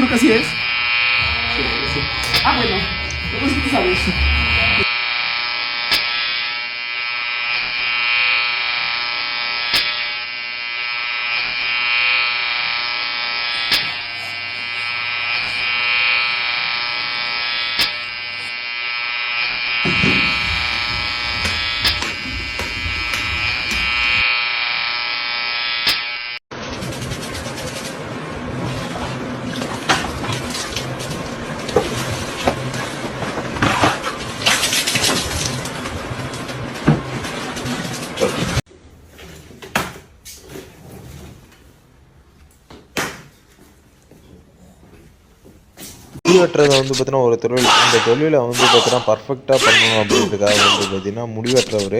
que así es? Sí, sí. Ah, bueno, pues tú sabes. முடி வெட்டுறதை வந்து பார்த்தீங்கன்னா ஒரு தொழில், இந்த தொழிலை வந்து பார்த்தீங்கன்னா பர்ஃபெக்டாக பண்ணணும் அப்படின்றதுக்காக வந்து பார்த்தீங்கன்னா முடி வெட்டுறவர்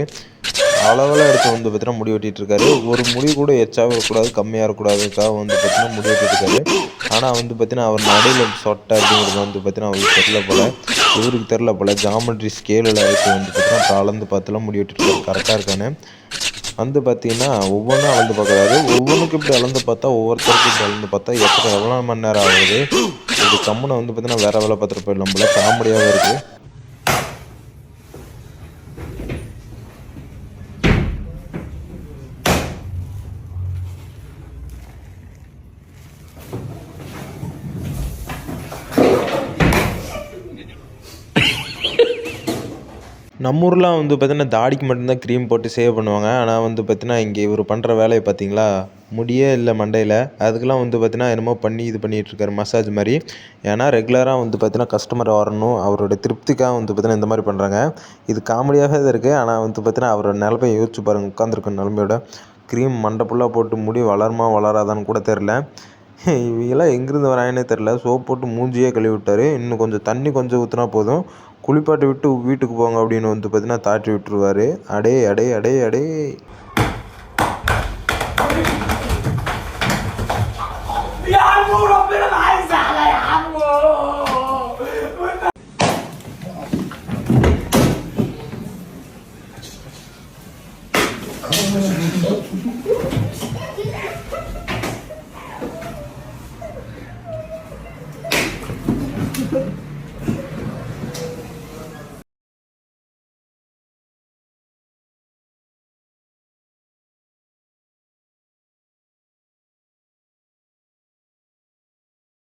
அளவெல்லாம் எடுத்து வந்து பார்த்தீங்கன்னா முடி வெட்டிட்டு இருக்காரு. ஒரு முடி கூட எச்சாக இருக்கக்கூடாது, கம்மியாக இருக்கக்கூடாதுக்காக வந்து பார்த்தீங்கன்னா முடி வெட்டிட்டு இருக்காரு. ஆனால் வந்து பார்த்தீங்கன்னா அவர் நடுவில் சொட்டை அப்படிங்கிறது வந்து பார்த்தீங்கன்னா அவருக்கு தெரில போல், இவருக்கு தெரில போல். ஜாமெட்ரி ஸ்கேலில் வச்சு வந்து பார்த்தீங்கன்னா அளந்து பார்த்துலாம் முடி வெட்டிட்டு இருக்காரு கரெக்டாக இருக்கான்னு வந்து பார்த்தீங்கன்னா ஒவ்வொன்றும் அளந்து பார்க்குறாரு. ஒவ்வொன்றுக்கு இப்படி அளந்து பார்த்தா, ஒவ்வொருத்தருக்கும் இப்படி அளந்து பார்த்தா எவ்வளோ மணி நேரம் ஆகுது. இது கம்முனை வந்து பார்த்தீங்கன்னா வேறு வேலை பார்த்துட்டு போயிடலாம் போல, காமெடியாகவே இருக்குது. நம்ம ஊர்லாம் வந்து பார்த்தீங்கன்னா தாடிக்கு மட்டும்தான் க்ரீம் போட்டு சேவ் பண்ணுவாங்க. ஆனால் வந்து பார்த்தீங்கன்னா இங்கே இவர் பண்ணுற வேலையை பார்த்தீங்களா, முடியே இல்லை மண்டையில், அதுக்கெல்லாம் வந்து பார்த்தீங்கன்னா என்னமோ பண்ணி இது பண்ணிகிட்ருக்காரு மசாஜ் மாதிரி. ஏன்னா ரெகுலராக வந்து பார்த்தீங்கன்னா கஸ்டமர் வரணும், அவரோட திருப்திக்காக வந்து பார்த்தீங்கன்னா இந்த மாதிரி பண்ணுறாங்க. இது காமெடியாகவே தான் இருக்குது. ஆனால் வந்து பார்த்தீங்கன்னா அவரோட நிலமையை யோசிச்சு பாருங்கள், உட்காந்துருக்க நிலமையோட. க்ரீம் மண்டை ஃபுல்லாக போட்டு முடி வளருமா வளராதான்னு கூட தெரில. இவங்கெல்லாம் எங்கேருந்து வராங்கன்னே தெரில. சோப் போட்டு மூஞ்சியே கழுவி விட்டார். இன்னும் கொஞ்சம் தண்ணி கொஞ்சம் ஊற்றினா போதும், குளிப்பாட்டி விட்டு வீட்டுக்கு போங்க அப்படின்னு வந்து பார்த்தீங்கன்னா தாட்டி விட்டுருவார். அடே அடே அடே அடே.